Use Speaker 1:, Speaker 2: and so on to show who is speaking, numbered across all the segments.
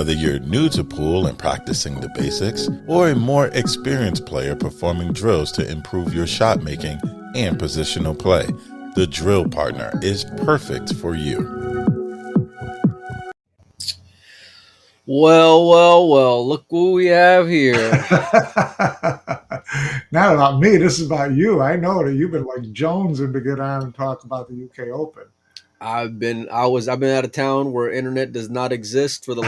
Speaker 1: Whether you're new to pool and practicing the basics, or a more experienced player performing drills to improve your shot making and positional play, the Drill Partner is perfect for you.
Speaker 2: Well, look what we have here.
Speaker 3: Not about me. This is about you. I know that you've been like jonesing to get on and talk about the UK Open.
Speaker 2: I've been out of town where internet does not exist for the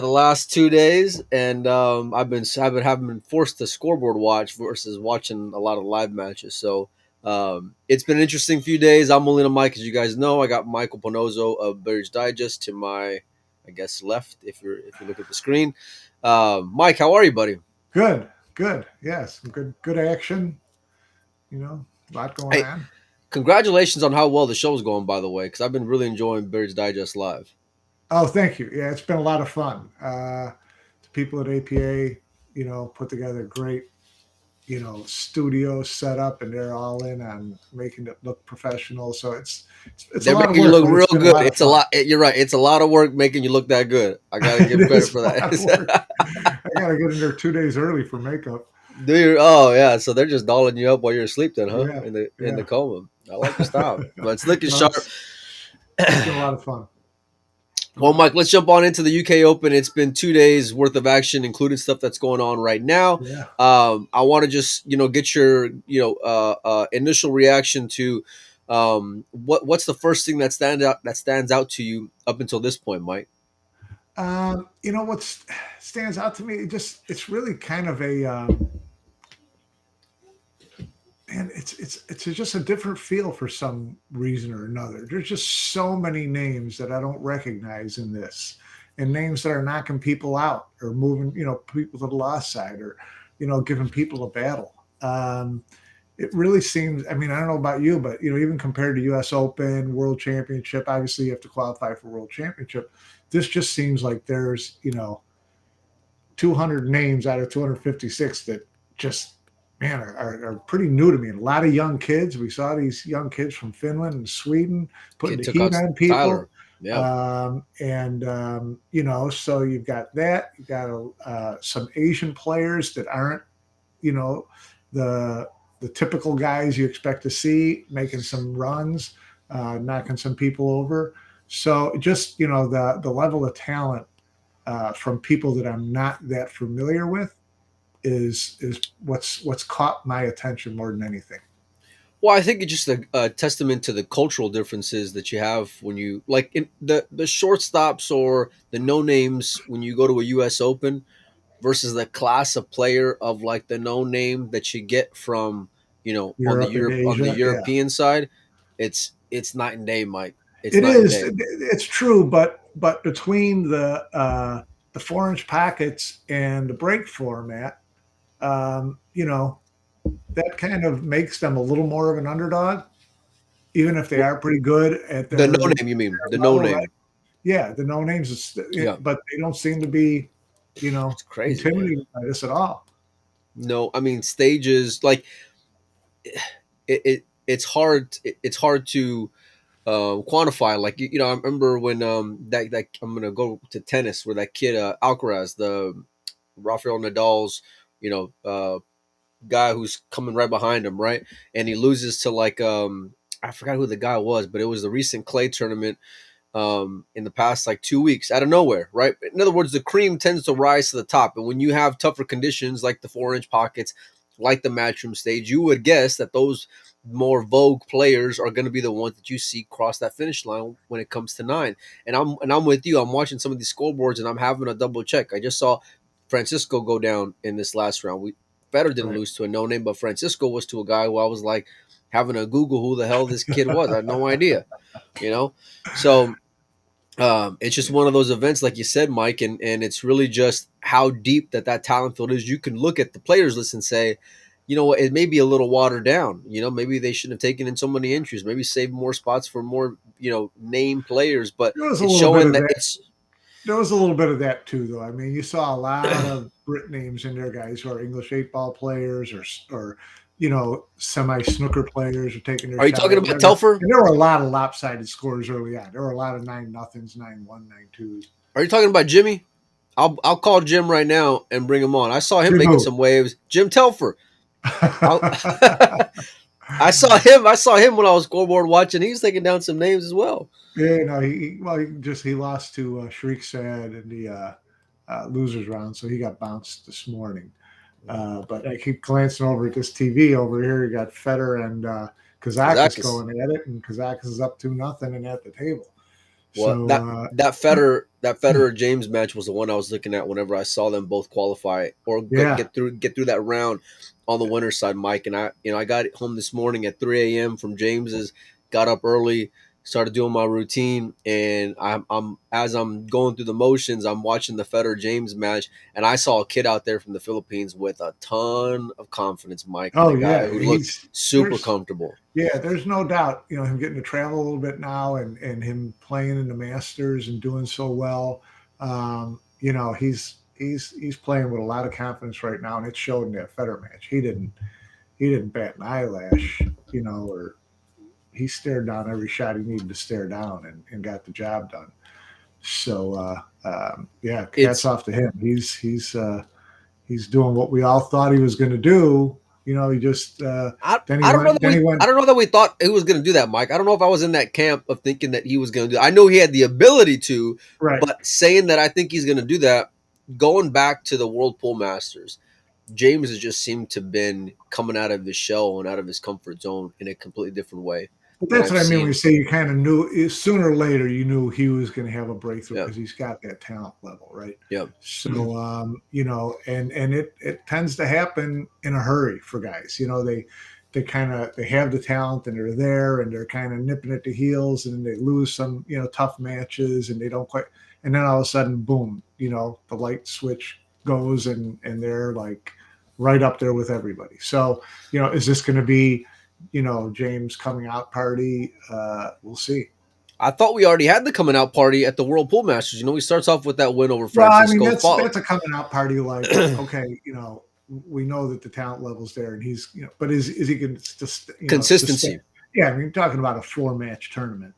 Speaker 2: last 2 days, and I've been forced to scoreboard watch versus watching a lot of live matches. So it's been an interesting few days. I'm only on Mike, as you guys know. I got Michael Panozzo of Billiards Digest to my, I guess, left if you look at the screen. Mike, how are you, buddy?
Speaker 3: Good. Yes, good action. You know, a lot going on.
Speaker 2: Congratulations on how well the show's going, by the way, because I've been really enjoying Billiards Digest Live.
Speaker 3: Oh, thank you. Yeah, it's been a lot of fun. The people at APA, put together a great, studio setup, and they're all in on making it look professional. So it's
Speaker 2: they're making you look real good. It's a lot. You're right. It's a lot of work making you look that good. I gotta give credit for that.
Speaker 3: I gotta get in there 2 days early for makeup.
Speaker 2: Do you? Oh yeah. So they're just dolling you up while you're asleep, then, huh?
Speaker 3: Yeah,
Speaker 2: in the coma. I like the style, but it's looking sharp.
Speaker 3: It's been a lot of fun.
Speaker 2: Well, Mike, let's jump on into the UK Open. It's been 2 days worth of action, including stuff that's going on right now.
Speaker 3: Yeah.
Speaker 2: I want to just get your initial reaction to what's the first thing that stands out to you up until this point, Mike.
Speaker 3: What stands out to me, it's really kind of a and it's just a different feel for some reason or another. There's just so many names that I don't recognize in this, and names that are knocking people out or moving, people to the lost side, or, giving people a battle. It really seems, I don't know about you, but, even compared to US Open, World Championship, obviously you have to qualify for World Championship. This just seems like there's, 200 names out of 256 that just, man, are pretty new to me. And a lot of young kids. We saw these young kids from Finland and Sweden putting the heat on people.
Speaker 2: Tyler. Yeah.
Speaker 3: So you've got that. You've got some Asian players that aren't, the typical guys you expect to see, making some runs, knocking some people over. So just, the level of talent from people that I'm not that familiar with is what's caught my attention more than anything.
Speaker 2: Well, I think it's just a testament to the cultural differences that you have when you like in the shortstops or the no names when you go to a U.S. Open versus the class of player of like the no name that you get from on the European side. It's night and day, Mike.
Speaker 3: It's true, but between the 4-inch pockets and the break format, that kind of makes them a little more of an underdog, even if they are pretty good at
Speaker 2: the no name. You mean the no name? Right?
Speaker 3: Yeah, the no names, but they don't seem to be,
Speaker 2: it's crazy,
Speaker 3: intimidated by this at all.
Speaker 2: No, stages like it's hard. It's hard to quantify. Like I remember when that I'm gonna go to tennis where that kid Alcaraz, the Rafael Nadal's guy who's coming right behind him, right? And he loses to I forgot who the guy was, but it was the recent clay tournament in the past 2 weeks out of nowhere, right? In other words, the cream tends to rise to the top. And when you have tougher conditions like the 4-inch pockets, like the matchroom stage, you would guess that those more vogue players are going to be the ones that you see cross that finish line when it comes to 9. And I'm with you. I'm watching some of these scoreboards and I'm having a double check. I just saw Francisco go down in this last round. Federer didn't lose to a no name, but Francisco was to a guy who I was like having to Google who the hell this kid was. I had no idea, So it's just one of those events, like you said, Mike, and it's really just how deep that talent field is. You can look at the players list and say, it may be a little watered down. Maybe they shouldn't have taken in so many entries. Maybe save more spots for more, name players. But it's showing that
Speaker 3: There was a little bit of that too, though. I mean, you saw a lot of Brit names in there, guys who are English 8-ball players or semi snooker players are taking their
Speaker 2: Are you
Speaker 3: shot
Speaker 2: talking
Speaker 3: at
Speaker 2: about
Speaker 3: whatever.
Speaker 2: Telfer?
Speaker 3: And there were a lot of lopsided scores early on. There were a lot of 9-0s, 9-1, 9-2s.
Speaker 2: Are you talking about Jimmy? I'll call Jim right now and bring him on. I saw him making some waves. Jim Telfer. I saw him when I was scoreboard watching. He was taking down some names as well.
Speaker 3: Yeah, no, he lost to Shariq Sad in the losers round, so he got bounced this morning. But I keep glancing over at this TV over here. You got Federer and Kazakis going at it, and Kazakis is up 2-0 and at the table.
Speaker 2: Well,
Speaker 3: So
Speaker 2: that Federer James match was the one I was looking at whenever I saw them both qualify or get through that round on the winner's side, Mike. And I got home this morning at 3 a.m. from James's, got up early, started doing my routine, and I'm as I'm going through the motions, I'm watching the Federer James match, and I saw a kid out there from the Philippines with a ton of confidence, Mike.
Speaker 3: Oh,
Speaker 2: guy who looked super comfortable.
Speaker 3: Yeah, there's no doubt, him getting to travel a little bit now and him playing in the Masters and doing so well. He's playing with a lot of confidence right now, and it showed in that Federer match. He didn't bat an eyelash, or he stared down every shot he needed to stare down and got the job done. So hats off to him. He's doing what we all thought he was going to do. He just
Speaker 2: I don't know that we thought he was going to do that, Mike. I don't know if I was in that camp of thinking that he was going to do. I know he had the ability to, but saying that I think he's going to do that, going back to the World Pool Masters, James has just seemed to been coming out of his shell and out of his comfort zone in a completely different way.
Speaker 3: But that's what I mean when you say you kind of knew sooner or later you knew he was going to have a breakthrough because he's got that talent level, right?
Speaker 2: Yep.
Speaker 3: So and it tends to happen in a hurry for guys. They have the talent and they're there and they're kind of nipping at the heels and they lose some tough matches and they don't quite, and then all of a sudden boom, the light switch goes and they're like right up there with everybody. So is this going to be James coming out party? We'll see.
Speaker 2: I thought we already had the coming out party at the World Pool Masters. He starts off with that win over Francisco.
Speaker 3: That's a coming out party. Like, okay, we know that the talent level's there, and he's, but is he going to
Speaker 2: consistency?
Speaker 3: Talking about a 4-match tournament.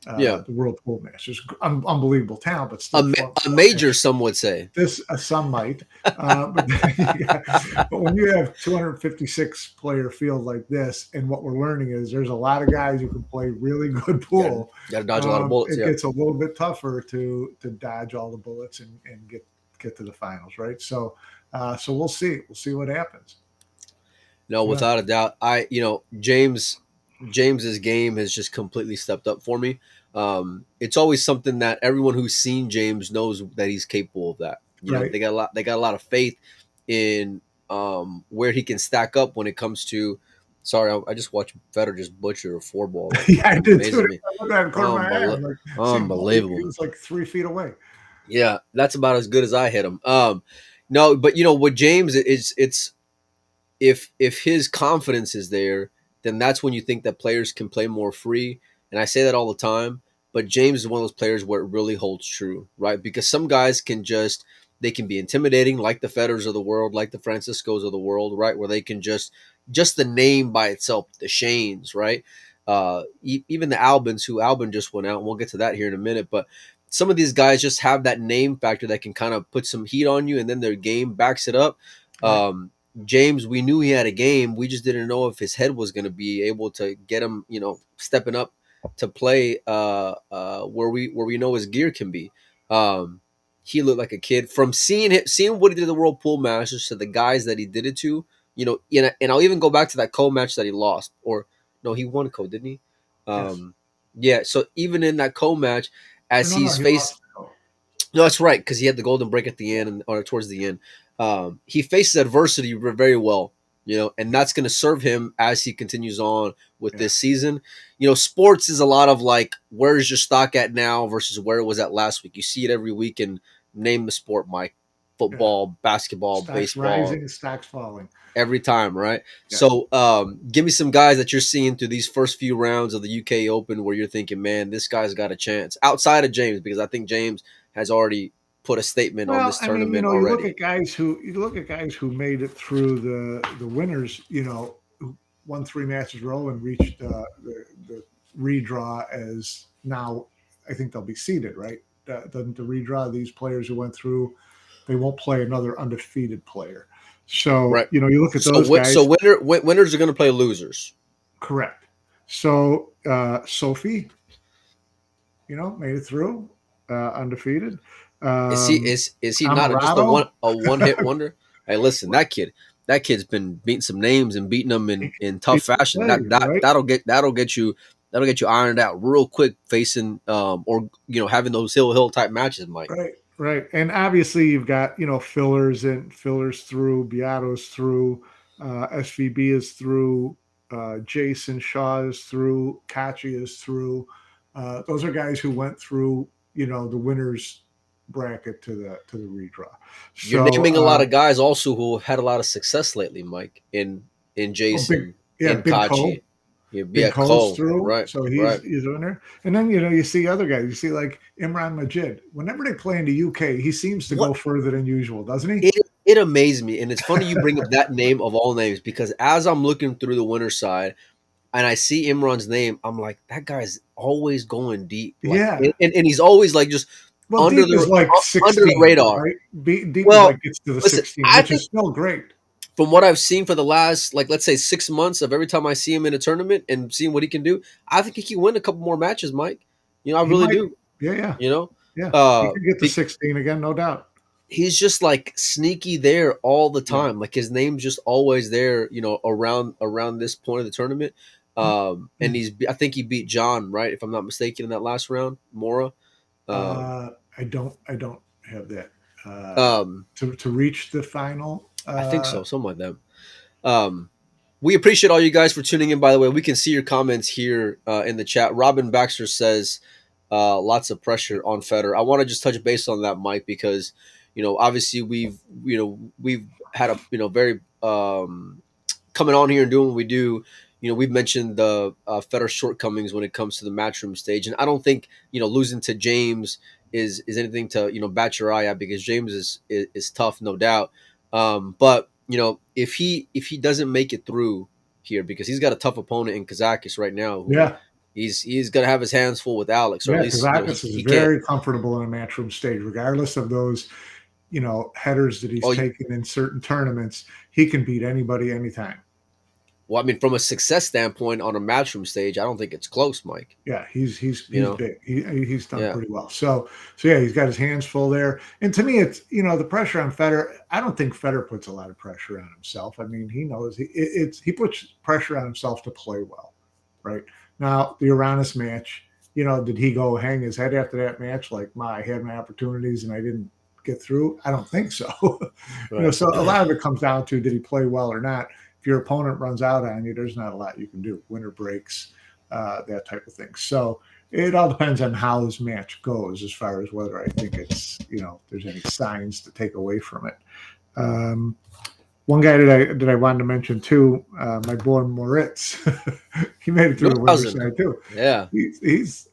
Speaker 3: The World Pool Masters, unbelievable talent, but still
Speaker 2: a major. Some would say
Speaker 3: this. Some might, but when you have 256 player field like this, and what we're learning is there's a lot of guys who can play really good pool.
Speaker 2: Got to dodge a lot of bullets.
Speaker 3: It gets a little bit tougher to dodge all the bullets and get to the finals, right? So we'll see. We'll see what happens.
Speaker 2: No, without a doubt, James's game has just completely stepped up for me. It's always something that everyone who's seen James knows that he's capable of that. They got a lot of faith in where he can stack up when it comes to. Sorry, I just watched Federer just butcher a 4-ball.
Speaker 3: I did too.
Speaker 2: Unbelievable.
Speaker 3: He was like 3 feet away.
Speaker 2: Yeah, that's about as good as I hit him. No, but with James, it's if his confidence is there, then that's when you think that players can play more free. And I say that all the time, but James is one of those players where it really holds true, right? Because some guys they can be intimidating, like the Federers of the world, like the Franciscos of the world, right? Where they can just the name by itself, the Shanes, right? Even the Albin just went out, and we'll get to that here in a minute. But some of these guys just have that name factor that can kind of put some heat on you, and then their game backs it up. James, we knew he had a game. We just didn't know if his head was going to be able to get him, stepping up to play where we know his gear can be. He looked like a kid. From seeing what he did at the World Pool Masters to the guys that he did it to, and I'll even go back to that co-match that he lost. Or no, he won co, didn't he?
Speaker 3: Yes.
Speaker 2: Yeah. So even in that co-match, as he's faced. No, that's right, because he had the golden break at the end or towards the end. He faces adversity very well, and that's going to serve him as he continues on with this season. Sports is a lot of like, where's your stock at now versus where it was at last week. You see it every week, and name the sport, Mike. Football, basketball,
Speaker 3: stocks
Speaker 2: baseball.
Speaker 3: Rising, stocks falling.
Speaker 2: Every time, right? Yeah. So give me some guys that you're seeing through these first few rounds of the UK Open where you're thinking, man, this guy's got a chance. Outside of James, because I think James has already put a statement on
Speaker 3: Well,
Speaker 2: this
Speaker 3: I mean,
Speaker 2: tournament
Speaker 3: you look
Speaker 2: already.
Speaker 3: at guys who made it through the winners, who won 3 matches in a row and reached the redraw as now. I think they'll be seeded, right? Doesn't the redraw these players who went through? They won't play another undefeated player. So
Speaker 2: Right.
Speaker 3: you look at
Speaker 2: So
Speaker 3: those guys.
Speaker 2: so winners are going to play losers.
Speaker 3: Correct. So Sophie, made it through undefeated.
Speaker 2: Is he not just
Speaker 3: Amarato,
Speaker 2: a one hit wonder? Hey, listen, that kid's been beating some names and beating them in tough
Speaker 3: he
Speaker 2: fashion.
Speaker 3: plays, right?
Speaker 2: That'll get you ironed out real quick facing or having those hill type matches, Mike.
Speaker 3: Right, right. And obviously you've got, fillers through, Beato's through, SVB is through, Jason Shaw is through, Kachi is through. Those are guys who went through, the winners bracket to the redraw.
Speaker 2: You're
Speaker 3: So
Speaker 2: naming a lot of guys also who have had a lot of success lately, Mike, in
Speaker 3: big
Speaker 2: Jason, in
Speaker 3: Big Cole.
Speaker 2: Kachi. Yeah,
Speaker 3: Big Cole's
Speaker 2: Cole.
Speaker 3: through,
Speaker 2: Right,
Speaker 3: so
Speaker 2: right.
Speaker 3: he's in there. And then you see other guys. You see like Imran Majid. Whenever they play in the UK, he seems to go further than usual, doesn't he?
Speaker 2: It amazed me, and it's funny you bring up that name of all names because as I'm looking through the winner's side and I see Imran's name, I'm like, that guy's always going deep. Like,
Speaker 3: Yeah.
Speaker 2: and he's always like just
Speaker 3: Well,
Speaker 2: under
Speaker 3: deep is like 16,
Speaker 2: under the radar.
Speaker 3: right? Deep is
Speaker 2: Well,
Speaker 3: like gets to the
Speaker 2: listen,
Speaker 3: 16,
Speaker 2: I
Speaker 3: which
Speaker 2: think
Speaker 3: is still great.
Speaker 2: from what I've seen for the last, like, let's say 6 months of every time I see him in a tournament and seeing what he can do, I think he can win a couple more matches, Mike. I
Speaker 3: He
Speaker 2: really
Speaker 3: might.
Speaker 2: do.
Speaker 3: Yeah. He
Speaker 2: Uh,
Speaker 3: could get to 16 again, no doubt.
Speaker 2: he's just like sneaky there all the time. Like his name's just always there, around this point of the tournament. And I think he beat John, right? If I'm not mistaken, in that last round, Mora.
Speaker 3: I don't have that
Speaker 2: Um,
Speaker 3: to reach the final.
Speaker 2: I think so, something like that. We appreciate all you guys for tuning in. By the way, we can see your comments here in the chat. Robin Baxter says lots of pressure on Federer. I want to just touch base on that, Mike, because obviously we've had a very coming on here and doing what we do. We've mentioned the Federer shortcomings when it comes to the matchroom stage, and I don't think losing to James is anything to bat your eye at because James is tough, no doubt. But if he doesn't make it through here because he's got a tough opponent in Kazakis right now, he's gonna have his hands full with Alex, or at least
Speaker 3: Kazakis is
Speaker 2: he
Speaker 3: very
Speaker 2: can't.
Speaker 3: comfortable in a matchroom stage, regardless of those headers that he's taken in certain tournaments. He can beat anybody anytime.
Speaker 2: Well, I mean, from a success standpoint on a matchroom stage, I don't think it's close, Mike.
Speaker 3: Yeah, he's big. He's done pretty well. So yeah, he's got his hands full there. And to me, it's the pressure on Federer. I don't think Federer puts a lot of pressure on himself. I mean, he knows he puts pressure on himself to play well, right? Now the Aranas match, did he go hang his head after that match like, I had my opportunities and I didn't get through? I don't think so.
Speaker 2: Right.
Speaker 3: So a lot of it comes down to, did he play well or not? If your opponent runs out on you, there's not a lot you can do. Winner breaks, that type of thing. So it all depends on how this match goes as far as whether I think it's, there's any signs to take away from it. One guy that I wanted to mention too, my boy Moritz, he made it through the winner's side too.
Speaker 2: Yeah,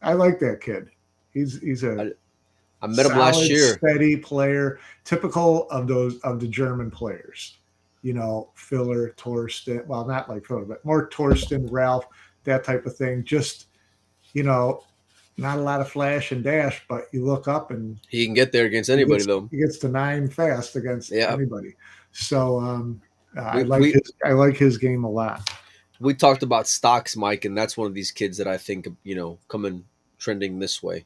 Speaker 3: I like that kid. He's
Speaker 2: I met him last year.
Speaker 3: Steady player, typical of the German players. Filler, Torsten. Well, not like Filler, but more Torsten, Ralph, that type of thing. Just not a lot of flash and dash, but you look up and
Speaker 2: he can get there against anybody, though.
Speaker 3: He gets to 9 fast against anybody. So I like his game a lot.
Speaker 2: We talked about stocks, Mike, and that's one of these kids that I think coming trending this way.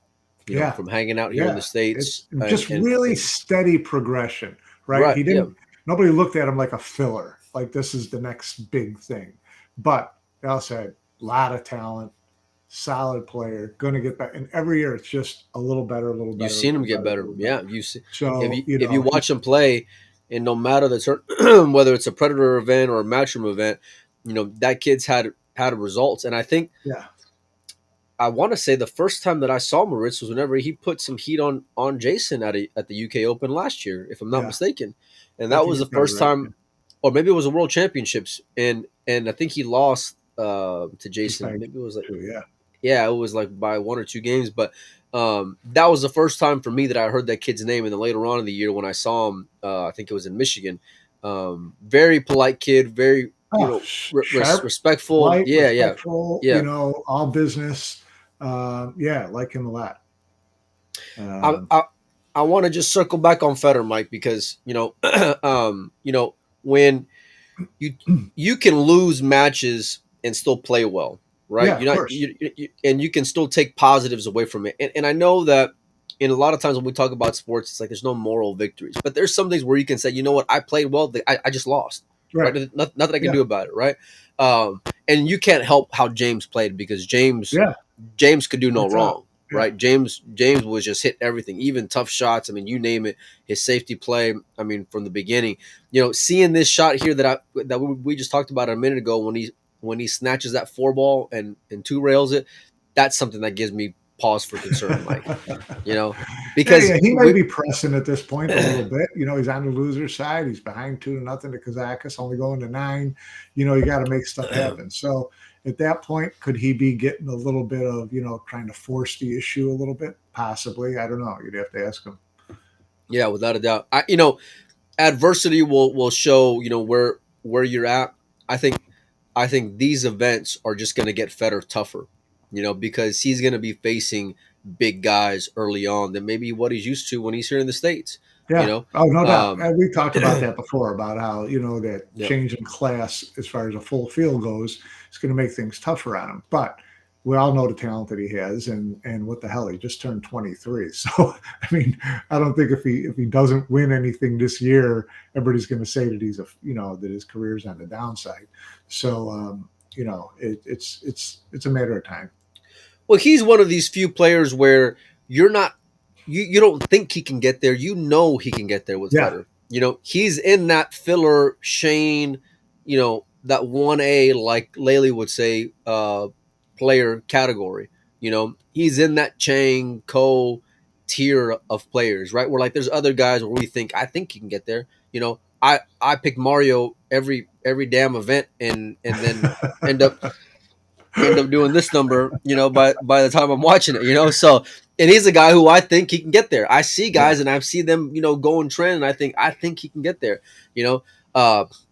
Speaker 2: From hanging out here in the States,
Speaker 3: it's just really steady progression, right? He didn't. Nobody looked at him like a filler, like this is the next big thing. But they also had a lot of talent, solid player, going to get better. And every year it's just a little better, a little better.
Speaker 2: You've seen him get better. Yeah, you see.
Speaker 3: So
Speaker 2: if you watch him play, and no matter the turn, whether it's a Predator event or a Matchroom event, that kid's had results. And I think, I want to say the first time that I saw Moritz was whenever he put some heat on Jason at the UK Open last year, if I'm not mistaken. And that was the first time, or maybe it was a World Championships, and I think he lost to Jason. Maybe it was like, it was like by 1 or 2 games. But That was the first time for me that I heard that kid's name. And then later on in the year when I saw him, I think it was in Michigan. Very polite kid, very
Speaker 3: Oh, sharp,
Speaker 2: respectful.
Speaker 3: polite,
Speaker 2: Yeah, yeah,
Speaker 3: respectful,
Speaker 2: yeah.
Speaker 3: all business. Yeah, like him a lot.
Speaker 2: I I, I want to just circle back on Federer, Mike, because when you can lose matches and still play well, right?
Speaker 3: Yeah,
Speaker 2: You're
Speaker 3: of
Speaker 2: not
Speaker 3: course.
Speaker 2: and you can still take positives away from it. And I know that in a lot of times when we talk about sports, it's like there's no moral victories, but there's some things where you can say, you know what, I played well, I just lost, right?
Speaker 3: Right.
Speaker 2: Nothing I can
Speaker 3: Yeah.
Speaker 2: do about it, right? And you can't help how James played because
Speaker 3: Yeah.
Speaker 2: James could do no
Speaker 3: What's up?
Speaker 2: wrong,
Speaker 3: Yeah.
Speaker 2: right? James was just hit everything, even tough shots. I mean, you name it. His safety play. I mean, from the beginning, seeing this shot here that we just talked about a minute ago when he snatches that four ball and two rails it, that's something that gives me pause for concern, Mike.
Speaker 3: Yeah,
Speaker 2: Because
Speaker 3: yeah, he might be pressing at this point a little bit. He's on the loser side. He's behind 2-0 to Kazakis, only going to 9. You got to make stuff happen. So at that point, could he be getting a little bit of, trying to force the issue a little bit? Possibly. I don't know. You'd have to ask him.
Speaker 2: Yeah, without a doubt. Adversity will show where you're at. I think these events are just going to get Federer tougher, because he's going to be facing big guys early on than maybe what he's used to when he's here in the States.
Speaker 3: Yeah. Oh, no doubt.
Speaker 2: Um,
Speaker 3: And we talked about that before, about how, that
Speaker 2: yeah,
Speaker 3: change in class as far as a full field goes is going to make things tougher on him. But we all know the talent that he has, and what the hell, he just turned 23. So, I mean, I don't think if he doesn't win anything this year, everybody's going to say that that his career's on the downside. So, it's a matter of time.
Speaker 2: well, he's one of these few players where you're not you don't think he can get there. He can get there with
Speaker 3: Yeah.
Speaker 2: Federer. He's in that filler Shane, that 1A, like Laley would say, player category. He's in that Chang Co tier of players, right? Where like there's other guys where we think I think he can get there. I pick Mario every damn event and then end up doing this number, by the time I'm watching it. So, and he's a guy who I think he can get there. I see guys
Speaker 3: Yeah.
Speaker 2: and I see them, go and trend, and I think he can get there.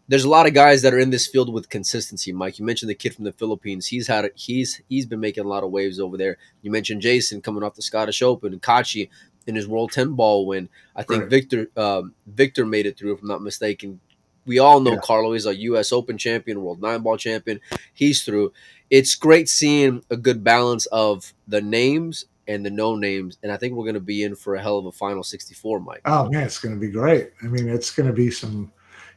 Speaker 2: There's a lot of guys that are in this field with consistency. Mike, you mentioned the kid from the Philippines. He's been making a lot of waves over there. You mentioned Jason coming off the Scottish Open, and Kachi in his World 10 ball win. I think
Speaker 3: Right.
Speaker 2: Victor made it through, if I'm not mistaken. We all know
Speaker 3: Yeah.
Speaker 2: Carlo is a U.S. Open champion, World 9 ball champion. He's through. It's great seeing a good balance of the names and the no names, and I think we're going to be in for a hell of a final 64, Mike.
Speaker 3: Oh man, it's going to be great. I mean, it's going to be some,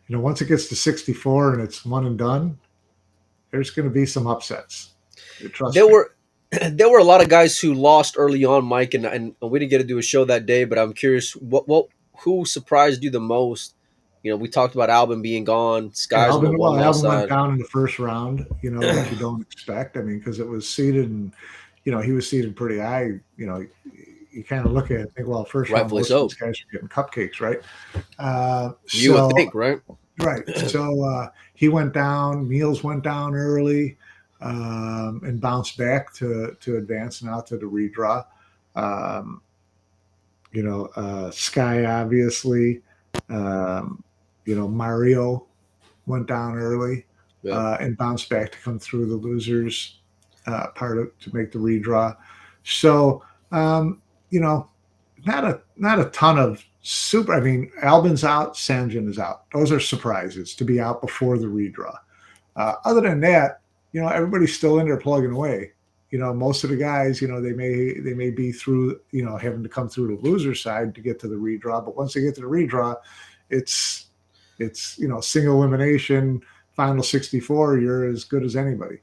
Speaker 3: once it gets to 64 and it's one and done, there's going to be some upsets. Trust
Speaker 2: There
Speaker 3: me.
Speaker 2: there were a lot of guys who lost early on, Mike, and we didn't get to do a show that day, but I'm curious who surprised you the most? We talked about Albin being gone, Skies on the one loss
Speaker 3: Alvin went
Speaker 2: side.
Speaker 3: down in the first round, like you don't expect. I mean, because it was seeded and, he was seeded pretty high. You kind of look at it and think, well, first round,
Speaker 2: Rightfully
Speaker 3: most
Speaker 2: so.
Speaker 3: of these guys are getting cupcakes, right?
Speaker 2: You would think, right?
Speaker 3: Right. So he went down. Niels went down early, and bounced back to advance now to the redraw. Sky obviously. Mario went down early,
Speaker 2: Yeah.
Speaker 3: and bounced back to come through the losers part of to make the redraw. So not a ton of super. I mean, Albin's out, Sanjin is out. Those are surprises to be out before the redraw. Other than that, everybody's still in there plugging away. Most of the guys, they may be through, having to come through the loser side to get to the redraw. But once they get to the redraw, it's single elimination, final 64. You're as good as anybody.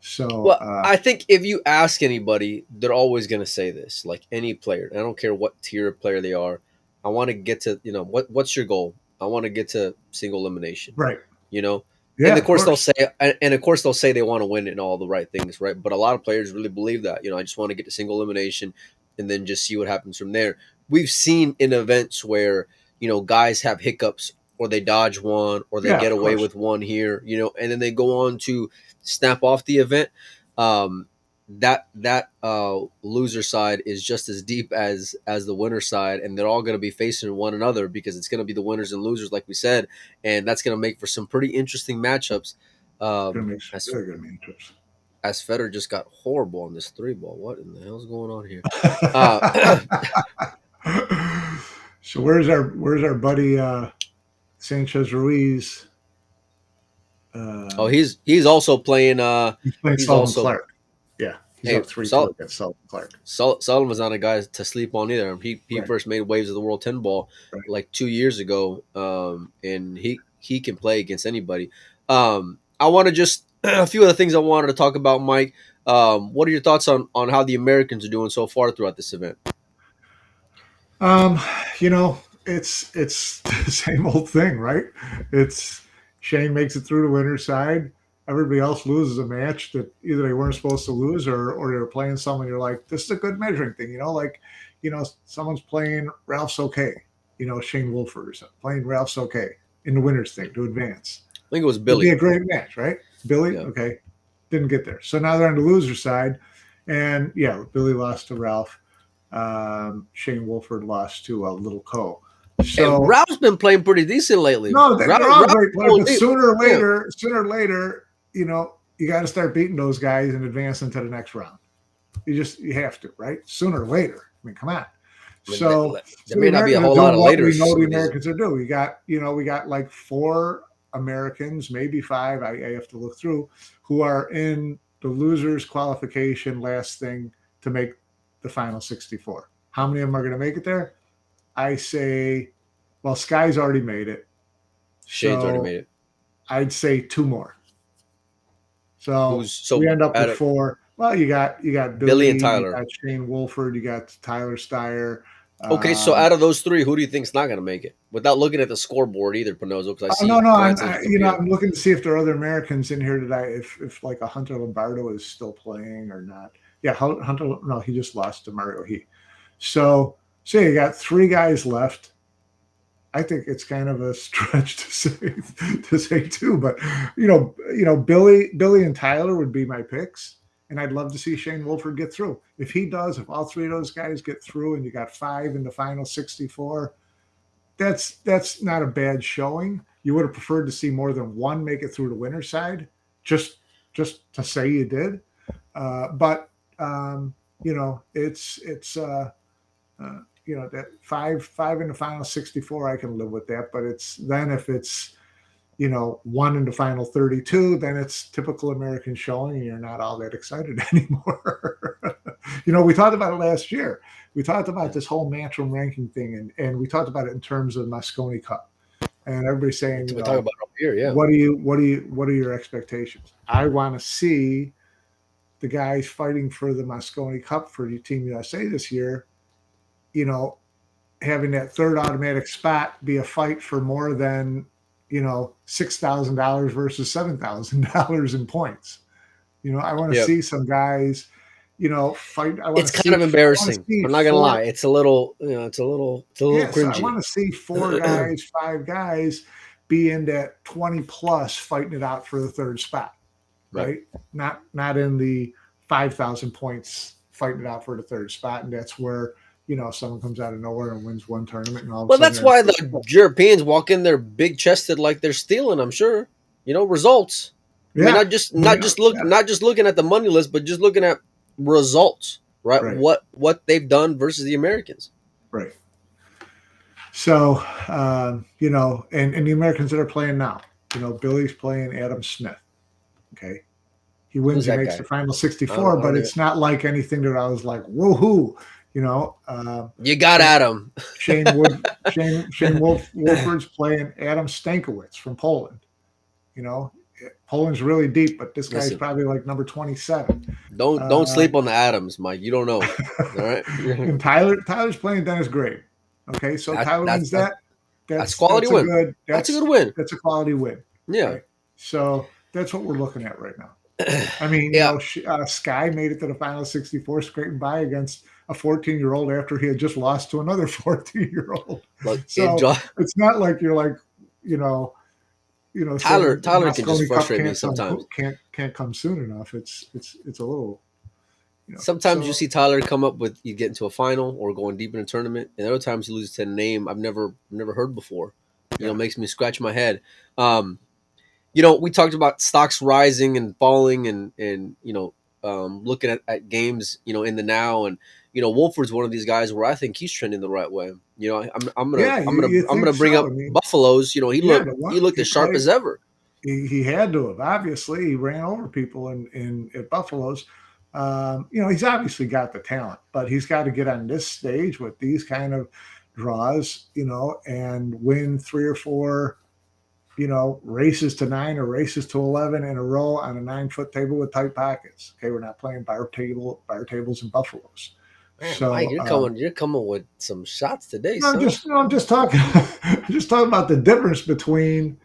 Speaker 3: So,
Speaker 2: Well, I think if you ask anybody, they're always going to say this. Like any player, and I don't care what tier of player they are. I want to get to, what's your goal? I want to get to single elimination.
Speaker 3: right.
Speaker 2: And
Speaker 3: Yeah,
Speaker 2: of course they'll
Speaker 3: course.
Speaker 2: say, they want to win and all the right things, right? But a lot of players really believe that. I just want to get to single elimination and then just see what happens from there. We've seen in events where guys have hiccups or they dodge one or they
Speaker 3: Yeah,
Speaker 2: get
Speaker 3: of
Speaker 2: away
Speaker 3: course.
Speaker 2: with one here, and then they go on to snap off the event. that loser side is just as deep as the winner side, and they're all going to be facing one another because it's going to be the winners and losers, like we said, and that's going to make for some pretty interesting matchups.
Speaker 3: Gonna make some
Speaker 2: As
Speaker 3: very good matchups.
Speaker 2: as Federer just got horrible on this 3-ball. What in the hell's going on here? Uh,
Speaker 3: So where's our buddy Sanchez Ruiz?
Speaker 2: he's also playing.
Speaker 3: He's playing
Speaker 2: he's
Speaker 3: Sullivan
Speaker 2: also
Speaker 3: Clark. Yeah, he's
Speaker 2: Hey,
Speaker 3: up 3-2 against Sullivan Clark.
Speaker 2: Sullivan's not a guy to sleep on either. He
Speaker 3: Right.
Speaker 2: first made waves of the World 10 ball
Speaker 3: Right.
Speaker 2: like 2 years ago, and he can play against anybody. I want to just a few of the things I wanted to talk about, Mike. What are your thoughts on how the Americans are doing so far throughout this event?
Speaker 3: It's the same old thing, right? It's Shane makes it through the winner's side. Everybody else loses a match that either they weren't supposed to lose or they're playing someone you're like, this is a good measuring thing, someone's playing Ralph's okay. Shane Wolford or something, playing Ralph's okay in the winner's thing to advance.
Speaker 2: I think it was Billy.
Speaker 3: It'd be a great match, right? Billy,
Speaker 2: Yeah.
Speaker 3: Okay, didn't get there. So now they're on the loser side, and Billy lost to Ralph. Shane Wolford lost to Little Co. So
Speaker 2: and Ralph's been playing pretty decent lately.
Speaker 3: no, they're all great players, but sooner or later, you got to start beating those guys and advance into the next round. You have to, right? Sooner or later. I mean, come on. So
Speaker 2: there may not be a whole lot of later.
Speaker 3: We know the Americans are doing. We got like 4 Americans, maybe 5. I have to look through, who are in the losers qualification last thing to make the final 64. How many of them are going to make it there? I say, well, Sky's already made it.
Speaker 2: Shane's already made it.
Speaker 3: I'd say 2 more. So we end up with 4. Well, you got
Speaker 2: Billy and Tyler.
Speaker 3: You got Shane Wolford. You got Tyler Steyer.
Speaker 2: Okay, so out of those 3, who do you think's not going to make it? Without looking at the scoreboard either, Panozzo, because I see.
Speaker 3: I'm looking to see if there are other Americans in here today. If like a Hunter Lombardo is still playing or not. Yeah, Hunter. No, he just lost to Mario He. So you got 3 guys left. I think it's kind of a stretch to say 2, but Billy and Tyler would be my picks, and I'd love to see Shane Wolford get through. If he does, if all 3 of those guys get through, and you got 5 in the final 64, that's not a bad showing. You would have preferred to see more than 1 make it through the winner's side, just to say you did, but it's that 5 in the final 64, I can live with that. But it's then if it's 1 in the final 32, then it's typical American showing, and you're not all that excited anymore. We talked about it last year. We talked about this whole matchroom ranking thing, and we talked about it in terms of Mosconi Cup, and everybody's saying,
Speaker 2: we talk about it over here, yeah.
Speaker 3: What are your expectations? I want to see the guys fighting for the Mosconi Cup for Team USA this year, having that 3rd automatic spot be a fight for more than, $6,000 versus $7,000 in points. I want to see some guys, fight.
Speaker 2: It's kind of embarrassing. I'm not going to lie. It's a little cringy.
Speaker 3: I want to see 4 guys, 5 guys be in that 20 plus fighting it out for the 3rd spot, right? Not in the 5,000 points fighting it out for the 3rd spot. And that's where, someone comes out of nowhere and wins 1 tournament. And all
Speaker 2: well, that's why the Europeans walk in there big chested like they're stealing, I'm sure. Results. Yeah. I mean, not just looking at the money list, but just looking at results, right? What they've done versus the Americans.
Speaker 3: Right. So, and the Americans that are playing now, Billy's playing Adam Smith. Okay. He wins and makes the final 64, but it's not like anything that I was like, woohoo. You
Speaker 2: got Adam.
Speaker 3: Shane Wolford's playing Adam Stankiewicz from Poland. Poland's really deep, but this guy's probably like number 27.
Speaker 2: Don't sleep on the Adams, Mike. You don't know. All right.
Speaker 3: And Tyler's playing Dennis Gray. Okay, so Tyler wins that.
Speaker 2: That's quality win. That's a good win.
Speaker 3: That's a quality win.
Speaker 2: Yeah.
Speaker 3: Okay? So that's what we're looking at right now. I mean, Sky made it to the final 64, scraping by against a 14-year-old after he had just lost to another 14-year-old. So it's not like you're like,
Speaker 2: Tyler can just frustrate me sometimes.
Speaker 3: Can't come soon enough. It's a little,
Speaker 2: Sometimes you see Tyler come up with you get into a final or going deep in a tournament, and other times he loses to a name I've never heard before. Makes me scratch my head. We talked about stocks rising and falling, and looking at games, in the now, and Wolford's one of these guys where I think he's trending the right way. I'm gonna bring up Buffalo's. He looked as sharp as ever.
Speaker 3: He had to have. Obviously, he ran over people in at Buffalo's. He's obviously got the talent, but he's got to get on this stage with these kind of draws, and win 3 or 4, races to 9 or races to 11 in a row on a 9-foot table with tight pockets. Okay, we're not playing bar tables and Buffaloes.
Speaker 2: Man, so Mike, you're coming with some shots today.
Speaker 3: I'm just talking. I'm just talking about the difference between,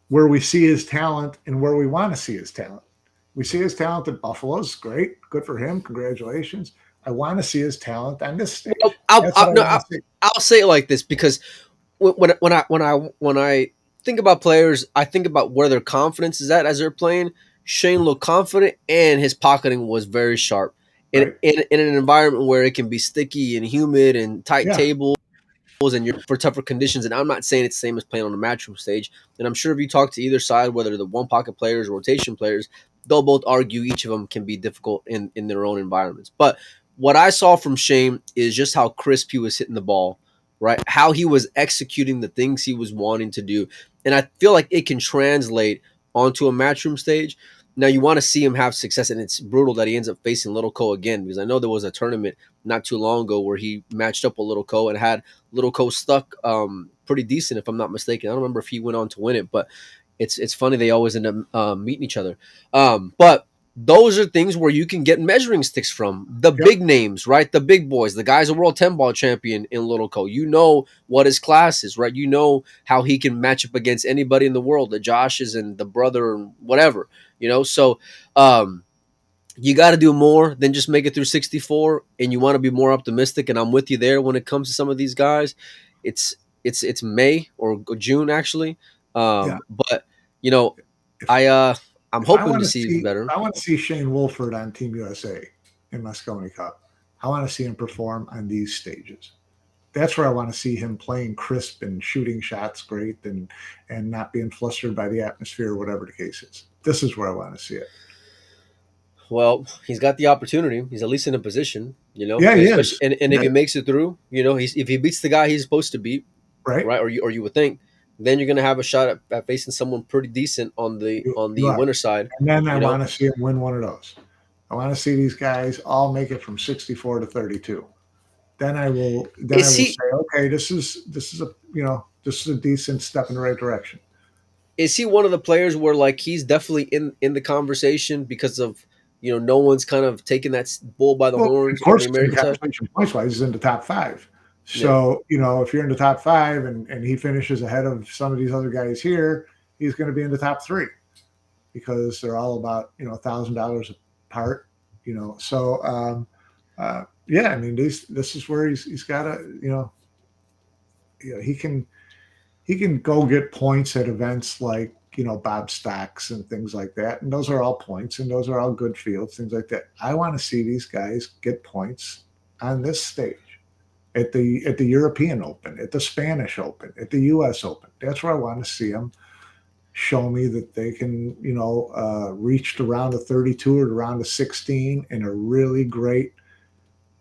Speaker 3: where we see his talent and where we want to see his talent. We see his talent at Buffalo's, great, good for him, congratulations. I want to see his talent on this stage.
Speaker 2: I'll say it like this, because when I think about players, I think about where their confidence is at as they're playing. Shane looked confident, and his pocketing was very sharp. In an environment where it can be sticky and humid and tight tables, and you're for tougher conditions. And I'm not saying it's the same as playing on a matchroom stage. And I'm sure if you talk to either side, whether the one pocket players or rotation players, they'll both argue each of them can be difficult in their own environments. But what I saw from Shane is just how crisp he was hitting the ball, right? How he was executing the things he was wanting to do. And I feel like it can translate onto a matchroom stage. Now, you want to see him have success, and it's brutal that he ends up facing Little Co again, because I know there was a tournament not too long ago where he matched up with Little Co and had Little Co stuck pretty decent, if I'm not mistaken. I don't remember if he went on to win it, but it's funny they always end up meeting each other. But those are things where you can get measuring sticks from. The big names, right? The big boys. The guy's a world 10-ball champion in Little Co. You know what his class is, right? You know how he can match up against anybody in the world, the Joshes and the brother and whatever. So you got to do more than just make it through 64, and you want to be more optimistic. And I'm with you there when it comes to some of these guys. It's May or June actually, but I'm hoping to see better.
Speaker 3: I want to see Shane Wolford on Team USA in Mosconi Cup. I want to see him perform on these stages. That's where I want to see him playing crisp and shooting shots great, and not being flustered by the atmosphere or whatever the case is. This is where I want to see it.
Speaker 2: Well, he's got the opportunity. He's at least in a position,
Speaker 3: Yeah, he is.
Speaker 2: And if he makes it through, if he beats the guy he's supposed to beat, right, or you would think, then you're going to have a shot at facing someone pretty decent on the winner side.
Speaker 3: And then I want to see him win one of those. I want to see these guys all make it from 64 to 32. Then I will say, okay, this is a decent step in the right direction.
Speaker 2: Is he one of the players where he's definitely in the conversation because of no one's kind of taking that bull by the horns?
Speaker 3: Of course, points wise, he's in the top 5. So if you're in the top 5 and he finishes ahead of some of these other guys here, he's going to be in the top 3 because they're all about $1,000 apart. So I mean this is where he's got to he can go get points at events like Bob Stocks and things like that, and those are all points and those are all good fields, things like that. I want to see these guys get points on this stage at the European Open, at the Spanish Open, at the U.S. Open. That's where I want to see them show me that they can reach the round of 32 or the round of 16 in a really great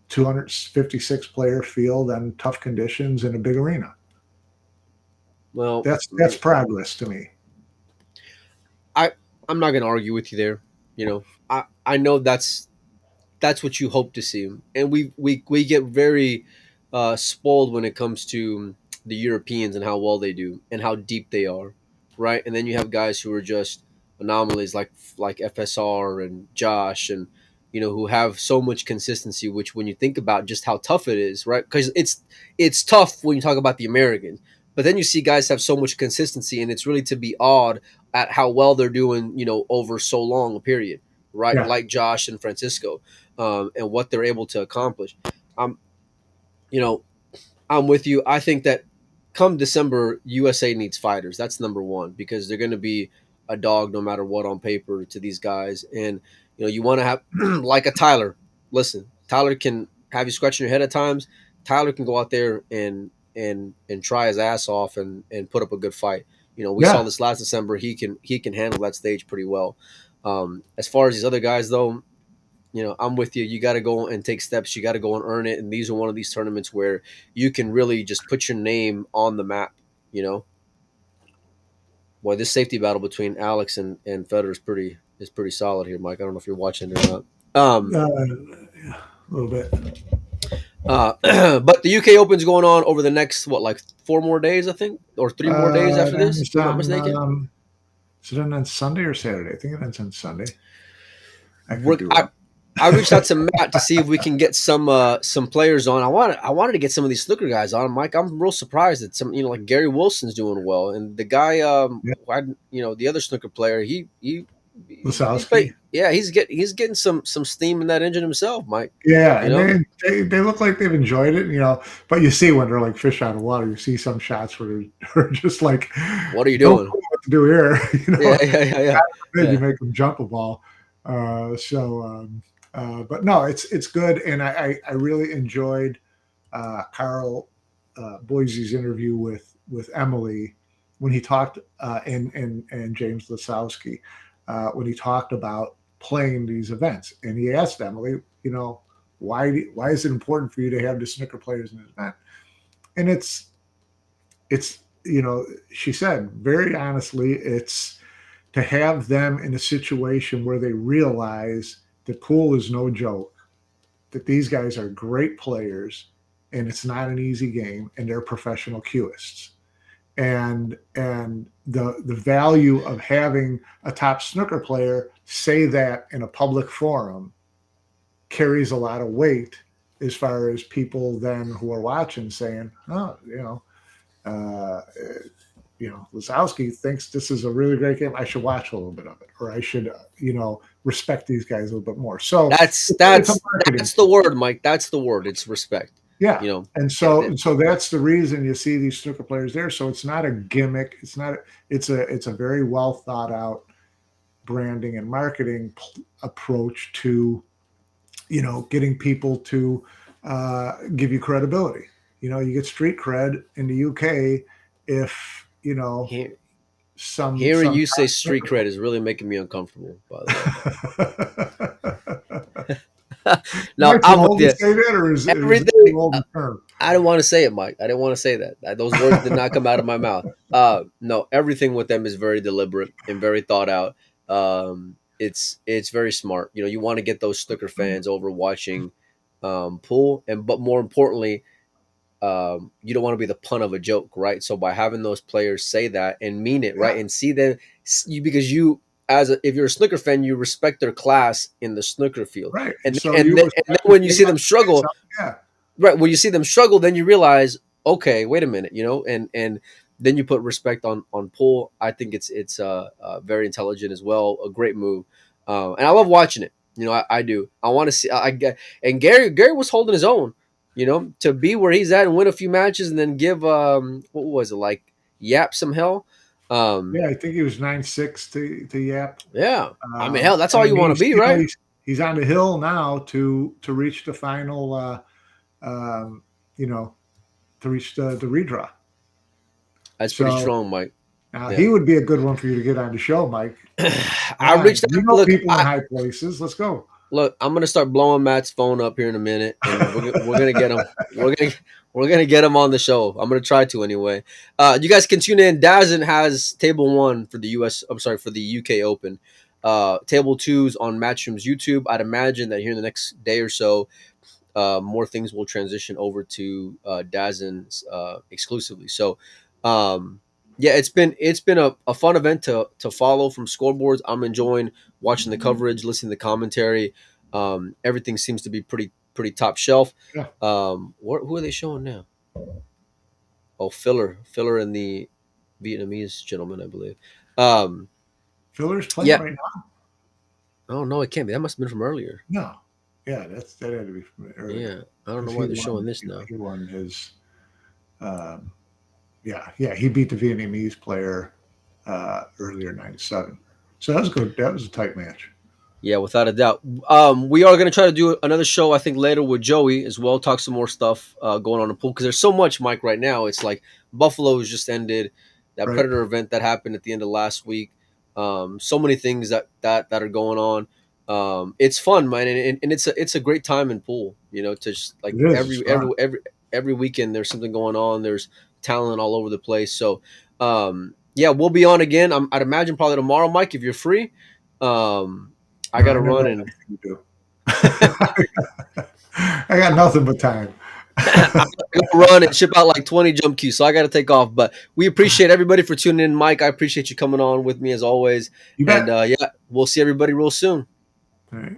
Speaker 3: 256 player field on tough conditions in a big arena.
Speaker 2: Well,
Speaker 3: that's progress to me.
Speaker 2: I'm not going to argue with you there. I know that's what you hope to see, and we get very spoiled when it comes to the Europeans and how well they do and how deep they are, right? And then you have guys who are just anomalies like FSR and Josh, and who have so much consistency. Which, when you think about just how tough it is, right? Because it's tough when you talk about the Americans. But then you see guys have so much consistency, and it's really to be awed at how well they're doing, over so long a period, right? Yeah. Like Josh and Francisco, and what they're able to accomplish. I'm with you. I think that come December, USA needs fighters. That's number one, because they're going to be a dog no matter what on paper to these guys. And you want to have like a Tyler. Listen, Tyler can have you scratching your head at times. Tyler can go out there and try his ass off and put up a good fight. We saw this last December. He can handle that stage pretty well. As far as these other guys, though, I'm with you. You got to go and take steps. You got to go and earn it. And these are one of these tournaments where you can really just put your name on the map. Boy, this safety battle between Alex and Federer is pretty solid here, Mike. I don't know if you're watching it or not.
Speaker 3: Yeah, a little bit.
Speaker 2: But the UK Open's going on over the next 4 more days, I think, or 3 more days after this. If I'm not mistaken.
Speaker 3: Is it on Sunday or Saturday? I think it ends on Sunday.
Speaker 2: I reached out to Matt to see if we can get some players on. I wanted to get some of these snooker guys on. Mike, I'm real surprised that some like Gary Wilson's doing well, and the guy the other snooker player he
Speaker 3: Lisowski.
Speaker 2: He's getting some steam in that engine himself, Mike.
Speaker 3: Yeah, and they look like they've enjoyed it, but you see when they're like fish out of water, you see some shots where they're just like,
Speaker 2: what are you doing?
Speaker 3: What to do here?
Speaker 2: Yeah.
Speaker 3: You make them jump a ball. But no, it's good, and I really enjoyed Carl Boise's interview with Emily when he talked and James Lisowski when he talked about playing these events, and he asked Emily, why is it important for you to have the snooker players in this event? And it's she said very honestly, it's to have them in a situation where they realize that pool is no joke, that these guys are great players, and it's not an easy game, and they're professional cueists. And the value of having a top snooker player say that in a public forum carries a lot of weight as far as people then who are watching saying, Lisowski thinks this is a really great game. I should watch a little bit of it, or I should, respect these guys a little bit more. So
Speaker 2: that's the word, Mike. That's the word. It's respect.
Speaker 3: Yeah. And so that's the reason you see these snooker players there. So it's not a gimmick. It's a very well thought out branding and marketing approach to, getting people to give you credibility. You get street cred in the UK if,
Speaker 2: hearing you say street cred is really making me uncomfortable, by the way. No, I'm with you. Say that, or is everything. I didn't want to say it, Mike. I didn't want to say that. Those words did not come out of my mouth. No, everything with them is very deliberate and very thought out. It's very smart. You want to get those snooker fans over watching pool, but more importantly, you don't want to be the pun of a joke, right? So by having those players say that and mean it, right, and see them, because if you're a snooker fan, you respect their class in the snooker field,
Speaker 3: right?
Speaker 2: And then when you see them struggle, right, when you see them struggle, then you realize, okay, wait a minute, and then you put respect on pool. I think it's very intelligent as well, a great move, and I love watching it. I do. I want to see. And Gary was holding his own. To be where he's at and win a few matches and then give what was it, like Yap some hell.
Speaker 3: I think he was 9-6 to Yap.
Speaker 2: Yeah, I mean, hell, that's all you want to be, right?
Speaker 3: He's on the hill now to reach the final, to reach the redraw.
Speaker 2: That's pretty strong, Mike.
Speaker 3: Now he would be a good one for you to get on the show, Mike.
Speaker 2: I reached out.
Speaker 3: People in high places. Let's go.
Speaker 2: Look, I'm gonna start blowing Matt's phone up here in a minute, and we're gonna get him. We're gonna get him on the show. I'm gonna try to anyway. You guys can tune in. Doggin has table 1 for the for the UK Open. Table 2's on Matchroom's YouTube. I'd imagine that here in the next day or so, more things will transition over to Doggin's exclusively. So, it's been a fun event to follow from scoreboards. I'm enjoying watching the coverage, listening to the commentary. Everything seems to be pretty top shelf.
Speaker 3: Yeah.
Speaker 2: Who are they showing now? Oh, Filler and the Vietnamese gentleman, I believe.
Speaker 3: Filler's playing right now.
Speaker 2: Oh no, it can't be. That must have been from earlier.
Speaker 3: No. Yeah, that had to be from earlier.
Speaker 2: Yeah, I don't know why they're showing this now.
Speaker 3: He won his. He beat the Vietnamese player earlier '97. So that was good. That was a tight match.
Speaker 2: Yeah, without a doubt. We are going to try to do another show, I think, later with Joey as well. Talk some more stuff going on in the pool because there's so much, Mike. Right now, it's like Buffalo has just ended. That
Speaker 3: Right.
Speaker 2: Predator event that happened at the end of last week. So many things that are going on. It's fun, man, and it's a great time in pool. You know, to just like
Speaker 3: It is. It's fun.
Speaker 2: every weekend there's something going on. There's talent all over the place. So yeah, we'll be on again. I'd imagine probably tomorrow, Mike, if you're free. I got to run and
Speaker 3: You do. I got nothing but time.
Speaker 2: I gotta run and ship out like 20 jump cues, so I got to take off. But we appreciate everybody for tuning in, Mike. I appreciate you coming on with me as always.
Speaker 3: You bet.
Speaker 2: And yeah, we'll see everybody real soon.
Speaker 3: All right.